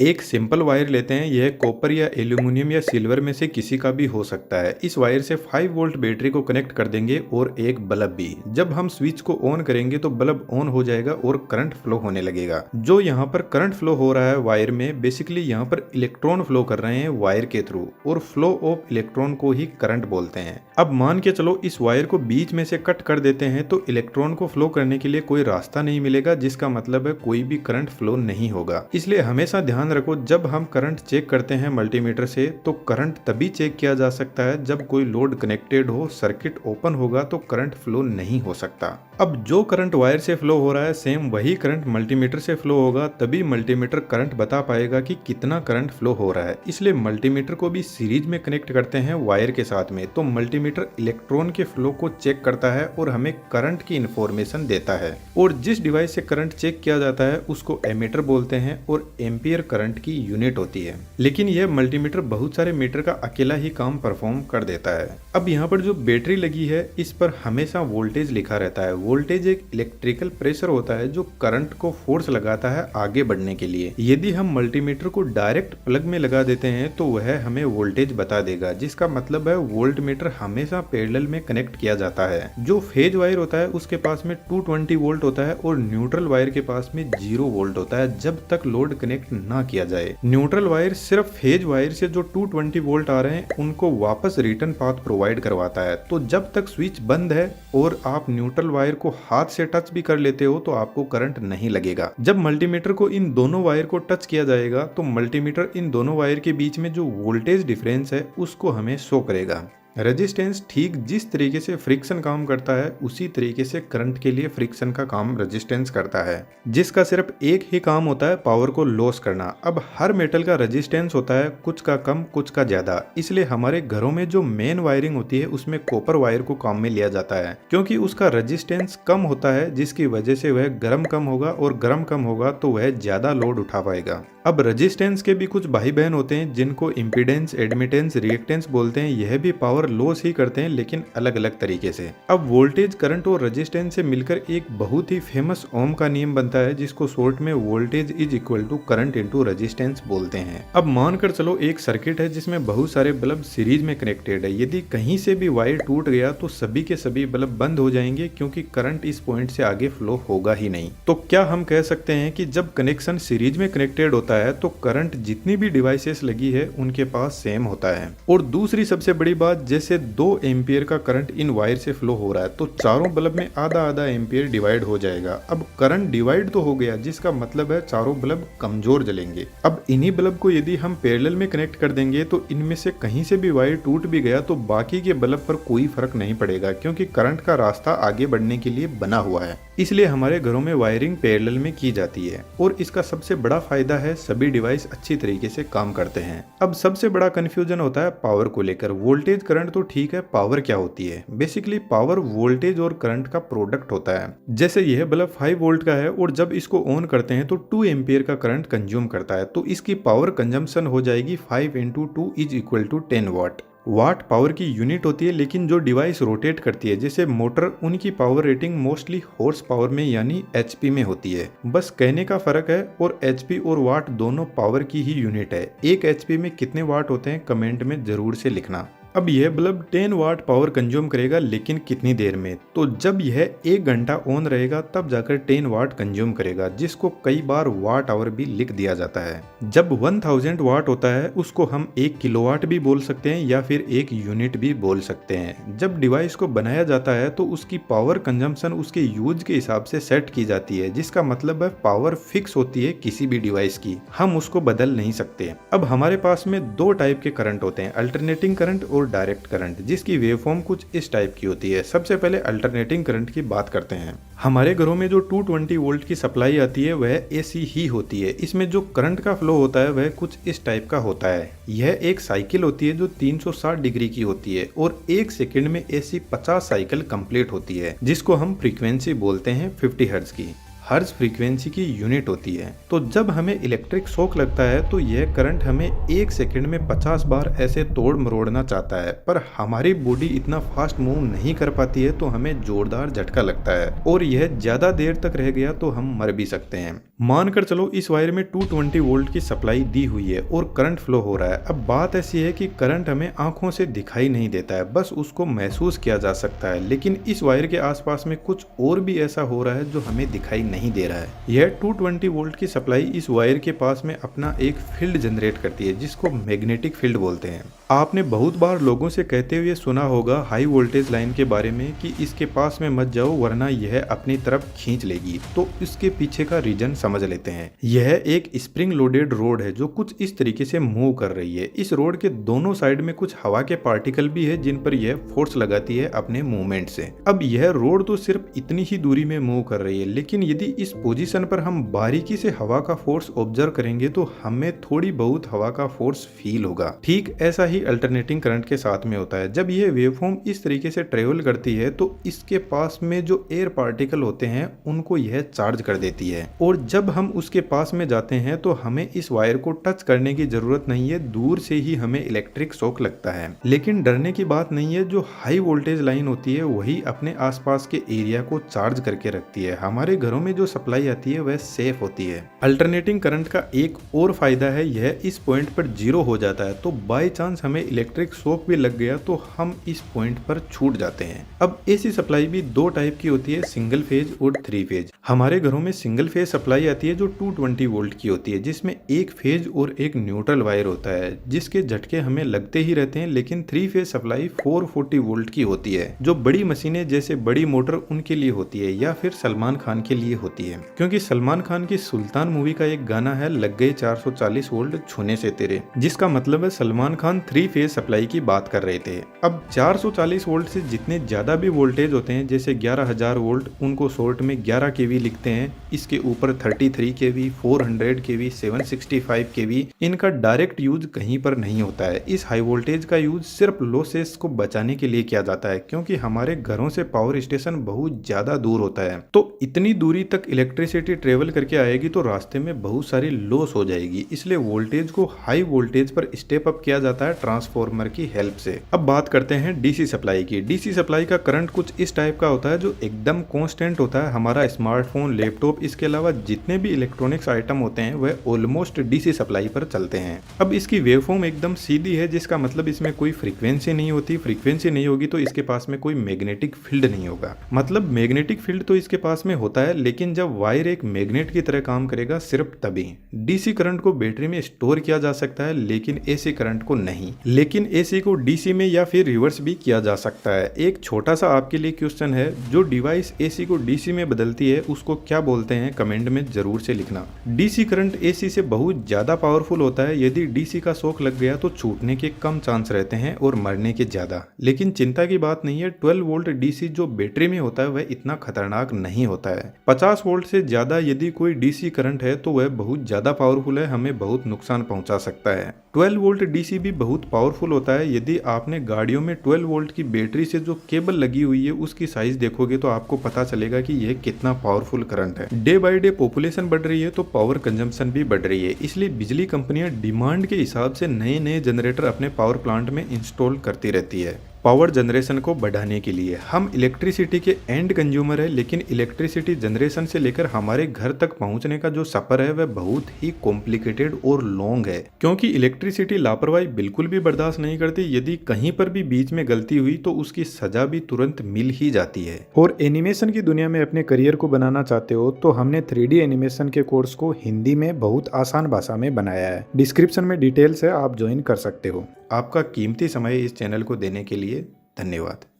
एक simple wire लेते हैं। यह कॉपर या एल्यूमिनियम या सिल्वर में से किसी का भी हो सकता है। इस वायर से 5 वोल्ट बैटरी को कनेक्ट कर देंगे और एक बल्ब भी। जब हम स्विच को ऑन करेंगे तो बल्ब ऑन हो जाएगा और करंट फ्लो होने लगेगा। जो यहाँ पर करंट फ्लो हो रहा है वायर में, बेसिकली यहाँ पर इलेक्ट्रॉन फ्लो कर रहे हैं वायर के थ्रू, और फ्लो ऑफ इलेक्ट्रॉन को ही करंट बोलते हैं। अब मान के चलो इस वायर को बीच में से कट कर देते हैं तो इलेक्ट्रॉन को फ्लो करने के लिए कोई रास्ता नहीं मिलेगा, जिसका मतलब है कोई भी करंट फ्लो नहीं होगा। इसलिए हमेशा ध्यान रखो, जब हम करंट चेक करते हैं मल्टीमीटर से तो करंट तभी चेक किया जा सकता है जब कोई लोड कनेक्टेड हो, सर्किट ओपन होगा तो करंट फ्लो नहीं हो सकता। अब जो करंट वायर से फ्लो हो रहा है सेम वही करंट मल्टीमीटर से फ्लो होगा, तभी मल्टीमीटर करंट बता पाएगा कि कितना करंट फ्लो हो रहा है। इसलिए मल्टीमीटर को भी सीरीज में कनेक्ट करते हैं वायर के साथ में, तो मल्टीमीटर इलेक्ट्रॉन के फ्लो को चेक करता है और हमें करंट की इंफॉर्मेशन देता है। और जिस डिवाइस से करंट चेक किया जाता है उसको एमीटर बोलते हैं और एम्पियर करंट की यूनिट होती है। लेकिन यह मल्टीमीटर बहुत सारे मीटर का अकेला ही काम परफॉर्म कर देता है। अब यहाँ पर जो बैटरी लगी है इस पर हमेशा वोल्टेज लिखा रहता है। वोल्टेज एक इलेक्ट्रिकल प्रेशर होता है जो करंट को फोर्स लगाता है आगे बढ़ने के लिए। यदि हम मल्टीमीटर को डायरेक्ट प्लग में लगा देते हैं तो वह हमें वोल्टेज बता देगा, जिसका मतलब है वोल्टमीटर हमेशा पैरेलल में कनेक्ट किया जाता है। जो फेज वायर होता है उसके पास में 220 वोल्ट होता है और न्यूट्रल वायर के पास में 0 वोल्ट होता है जब तक लोड कनेक्ट ना किया जाए। न्यूट्रल वायर सिर्फ फेज वायर से जो 220 वोल्ट आ रहे हैं उनको वापस रिटर्न पाथ प्रोवाइड करवाता है। तो जब तक स्विच बंद है और आप न्यूट्रल वायर को हाथ से टच भी कर लेते हो तो आपको करंट नहीं लगेगा। जब मल्टीमीटर को इन दोनों वायर को टच किया जाएगा तो मल्टीमीटर इन दोनों वायर के बीच में जो वोल्टेज डिफरेंस है उसको हमें शो करेगा। रेजिस्टेंस ठीक जिस तरीके से फ्रिक्शन काम करता है उसी तरीके से करंट के लिए फ्रिक्शन का काम रेजिस्टेंस करता है, जिसका सिर्फ एक ही काम होता है, पावर को लॉस करना। अब हर मेटल का रेजिस्टेंस होता है, कुछ का कम कुछ का ज्यादा। इसलिए हमारे घरों में जो मेन वायरिंग होती है उसमें कॉपर वायर को काम में लिया जाता है, क्योंकि उसका रेजिस्टेंस कम होता है, जिसकी वजह से वह गर्म कम होगा और गर्म कम होगा तो वह ज्यादा लोड उठा पाएगा। अब रेजिस्टेंस के भी कुछ भाई बहन होते हैं जिनको इम्पीडेंस, एडमिटेंस, रिएक्टेंस बोलते हैं। यह भी पावर लॉस ही करते हैं लेकिन अलग अलग तरीके से। अब वोल्टेज, करंट और रेजिस्टेंस से मिलकर एक बहुत ही फेमस ओम का नियम बनता है, जिसको शॉर्ट में voltage is equal to current into resistance बोलते हैं। अब मानकर चलो एक सर्किट है जिसमें बहुत सारे बल्ब सीरीज में कनेक्टेड है। यदि कहीं से भी वायर टूट गया तो सभी के सभी बल्ब बंद हो जाएंगे, क्योंकि करंट इस पॉइंट से आगे फ्लो होगा ही नहीं। तो क्या हम कह सकते हैं कि जब कनेक्शन सीरीज में कनेक्टेड होता है तो करंट जितनी भी डिवाइसेस लगी है उनके पास सेम होता है। और दूसरी सबसे बड़ी बात, जैसे 2 एम्पियर का करंट इन वायर से फ्लो हो रहा है तो चारों बल्ब में आधा आधा एम्पियर डिवाइड हो जाएगा। अब करंट डिवाइड तो हो गया, जिसका मतलब है चारों बल्ब कमजोर जलेंगे। अब इन्हीं बल्ब को यदि हम पैरेलल में कनेक्ट कर देंगे तो इनमें से कहीं से भी वायर टूट भी गया तो बाकी के बल्ब पर कोई फर्क नहीं पड़ेगा, क्योंकि करंट का रास्ता आगे बढ़ने के लिए बना हुआ है। इसलिए हमारे घरों में वायरिंग पैरेलल में की जाती है। और इसका सबसे बड़ा फायदा है सभी डिवाइस अच्छी तरीके से काम करते हैं। अब सबसे बड़ा कंफ्यूजन होता है पावर को लेकर। वोल्टेज करंट तो ठीक है, पावर क्या होती है? बेसिकली पावर वोल्टेज और करंट का प्रोडक्ट होता है। जैसे यह बल्ब 5 वोल्ट का है और जब इसको ऑन करते हैं तो 2 एम्पियर का करंट कंज्यूम करता है, तो इसकी पावर कंजम्पशन हो जाएगी 5 × 2 is equal to 10 watt. Watt power की यूनिट होती है, लेकिन जो डिवाइस रोटेट करती है जैसे मोटर, उनकी power rating mostly horse power में यानी एचपी में होती है। बस कहने का फर्क है। और एचपी और वाट दोनों पावर की ही यूनिट है। एक एचपी में कितने वाट होते हैं कमेंट में जरूर से लिखना। अब यह बल्ब 10 वाट पावर कंज्यूम करेगा, लेकिन कितनी देर में? तो जब यह 1 घंटा ऑन रहेगा तब जाकर 10 वाट कंज्यूम करेगा, जिसको कई बार वाट आवर भी लिख दिया जाता है। जब 1000 वाट होता है उसको हम 1 किलोवाट भी बोल सकते हैं या फिर 1 यूनिट भी बोल सकते हैं। जब डिवाइस को बनाया जाता है तो उसकी पावर कंजम्पशन उसके यूज के हिसाब से सेट की जाती है, जिसका मतलब है पावर फिक्स होती है किसी भी डिवाइस की, हम उसको बदल नहीं सकते। अब हमारे पास में 2 टाइप के करंट होते हैं, अल्टरनेटिंग करंट और डायरेक्ट करंट, जिसकी वेवफॉर्म कुछ इस टाइप की होती है। सबसे पहले अल्टरनेटिंग करंट की बात करते हैं। हमारे घरों में जो 220 वोल्ट की सप्लाई आती है वह एसी ही होती है। इसमें जो करंट का फ्लो होता है वह कुछ इस टाइप का होता है। यह एक साइकिल होती है जो 360 डिग्री की होती है और 1 सेकंड में ऐसी 50 साइकिल कंप्लीट होती है, जिसको हम फ्रीक्वेंसी बोलते हैं 50 हर्ट्ज की। हर्ट्ज फ्रीक्वेंसी की यूनिट होती है। तो जब हमें इलेक्ट्रिक शॉक लगता है तो यह करंट हमें 1 सेकंड में 50 बार ऐसे तोड़ मरोड़ना चाहता है, पर हमारी बॉडी इतना फास्ट मूव नहीं कर पाती है, तो हमें जोरदार झटका लगता है और यह ज्यादा देर तक रह गया तो हम मर भी सकते हैं। मानकर चलो इस वायर में 220 वोल्ट की सप्लाई दी हुई है और करंट फ्लो हो रहा है। अब बात ऐसी है कि करंट हमें आंखों से दिखाई नहीं देता है, बस उसको महसूस किया जा सकता है। लेकिन इस वायर के आसपास में कुछ और भी ऐसा हो रहा है जो हमें दिखाई नहीं दे रहा है। यह 220 वोल्ट की सप्लाई इस वायर के पास में अपना एक फील्ड जनरेट करती है जिसको मैग्नेटिक फील्ड बोलते हैं। आपने बहुत बार लोगों से कहते हुए सुना होगा हाई वोल्टेज लाइन के बारे में कि इसके पास में मत जाओ वरना यह अपनी तरफ खींच लेगी। तो इसके पीछे का रीजन समझ लेते हैं। यह एक स्प्रिंग लोडेड रोड है जो कुछ इस तरीके से मूव कर रही है। इस रोड के दोनों साइड में कुछ हवा के पार्टिकल भी है जिन पर यह फोर्स लगाती है अपने मूवमेंट से। अब यह रोड तो सिर्फ इतनी ही दूरी में मूव कर रही है, लेकिन यदि इस पोजीशन पर हम बारीकी से हवा का फोर्स ऑब्जर्व करेंगे तो हमें थोड़ी बहुत हवा का फोर्स फील होगा। ठीक ऐसा ही अल्टरनेटिंग करंट के साथ में होता है। जब यह वेवफॉर्म इस तरीके से ट्रेवल करती है तो इसके पास में जो एयर पार्टिकल होते हैं उनको यह चार्ज कर देती है, और जब हम उसके पास में जाते हैं तो हमें इस वायर को टच करने की जरूरत नहीं है, दूर से ही हमें इलेक्ट्रिक शॉक लगता है। लेकिन डरने की बात नहीं है, जो हाई वोल्टेज लाइन होती है वही अपने आसपास के एरिया को चार्ज करके रखती है। हमारे घरों में जो सप्लाई आती है वह सेफ होती है। अल्टरनेटिंग करंट का एक और फायदा है, यह इस पॉइंट पर जीरो हो जाता है, तो बाई चांस हमें इलेक्ट्रिक शॉक भी लग गया तो हम इस पॉइंट पर छूट जाते हैं। अब एसी सप्लाई भी दो टाइप की होती है, सिंगल फेज और 3 फेज। हमारे घरों में सिंगल फेज सप्लाई आती है जो 220 वोल्ट की होती है, जिसमें एक फेज और एक न्यूट्रल वायर होता है जिसके झटके हमें लगते ही रहते हैं। लेकिन 3 फेज सप्लाई 440 वोल्ट की होती है जो बड़ी मशीनें जैसे बड़ी मोटर उनके लिए होती है या फिर सलमान खान के लिए होती है, क्योंकि सलमान खान की सुल्तान मूवी का एक गाना है लग गए 440 वोल्ट छूने से तेरे, जिसका मतलब है सलमान खान 3 फेज सप्लाई की बात कर रहे थे। अब 440 वोल्ट से जितने ज्यादा भी वोल्टेज होते हैं जैसे 11,000 वोल्ट, उनको शॉर्ट में 11 केवी लिखते हैं। इसके ऊपर 33 केवी, 400 केवी, 765 केवी, इनका डायरेक्ट यूज कहीं पर नहीं होता है। इस हाई वोल्टेज का यूज सिर्फ लॉसेस को बचाने के लिए किया जाता है, क्योंकि हमारे घरों से पावर स्टेशन बहुत ज्यादा दूर होता है। तो इतनी दूरी तक इलेक्ट्रिसिटी ट्रेवल करके आएगी तो रास्ते में बहुत सारी लॉस हो जाएगी, इसलिए वोल्टेज को हाई वोल्टेज पर स्टेप अप किया जाता है ट्रांसफॉर्मर की हेल्प से। अब बात करते हैं डीसी सप्लाई की। डीसी सप्लाई का करंट कुछ इस टाइप का होता है जो एकदम कांस्टेंट होता है। हमारा स्मार्टफोन, लैपटॉप, इसके अलावा जितने भी इलेक्ट्रॉनिक्स आइटम होते हैं वह ऑलमोस्ट डीसी सप्लाई पर चलते हैं। अब इसकी वेवफॉर्म एकदम सीधी है, जिसका मतलब इसमें कोई फ्रीक्वेंसी नहीं होती। फ्रीक्वेंसी नहीं होगी तो इसके पास में कोई मैग्नेटिक फील्ड नहीं होगा। मतलब मैग्नेटिक फील्ड तो इसके पास में होता है, लेकिन जब वायर एक मैग्नेट की तरह काम करेगा सिर्फ तभी। डीसी करंट को बैटरी में स्टोर किया जा सकता है लेकिन एसी करंट को नहीं। लेकिन एसी को डीसी में या फिर रिवर्स भी किया जा सकता है। एक छोटा सा आपके लिए क्वेश्चन है, जो डिवाइस एसी को डीसी में बदलती है उसको क्या बोलते हैं, कमेंट में जरूर से लिखना। डीसी करंट एसी से बहुत ज्यादा पावरफुल होता है। यदि डीसी का शॉक लग गया तो छूटने के कम चांस रहते हैं और मरने के ज्यादा। लेकिन चिंता की बात नहीं है, 12 वोल्ट डीसी जो बैटरी में होता है वह इतना खतरनाक नहीं होता है। 50 वोल्ट से ज्यादा यदि कोई डीसी करंट है तो वह बहुत ज्यादा पावरफुल है, हमें बहुत नुकसान पहुंचा सकता है। 12 वोल्ट डीसी भी बहुत पावरफुल होता है। यदि आपने गाड़ियों में 12 वोल्ट की बैटरी से जो केबल लगी हुई है उसकी साइज देखोगे तो आपको पता चलेगा कि यह कितना पावरफुल करंट है। डे बाय डे पॉपुलेशन बढ़ रही है तो पावर कंजम्पशन भी बढ़ रही है, इसलिए बिजली कंपनियां डिमांड के हिसाब से नए नए जनरेटर अपने पावर प्लांट में इंस्टॉल करती रहती है। पावर जनरेशन को बढ़ाने के लिए हम इलेक्ट्रिसिटी के एंड कंज्यूमर है, लेकिन इलेक्ट्रिसिटी जनरेशन से लेकर हमारे घर तक पहुंचने का जो सफर है वह बहुत ही कॉम्प्लिकेटेड और लॉन्ग है, क्योंकि इलेक्ट्रिसिटी लापरवाही बिल्कुल भी बर्दाश्त नहीं करती। यदि कहीं पर भी बीच में गलती हुई तो उसकी सजा भी तुरंत मिल ही जाती है। और एनिमेशन की दुनिया में अपने करियर को बनाना चाहते हो तो हमने 3D एनिमेशन के कोर्स को हिंदी में बहुत आसान भाषा में बनाया है। डिस्क्रिप्शन में डिटेल्स है, आप ज्वाइन कर सकते हो। आपका कीमती समय इस चैनल को देने के लिए धन्यवाद।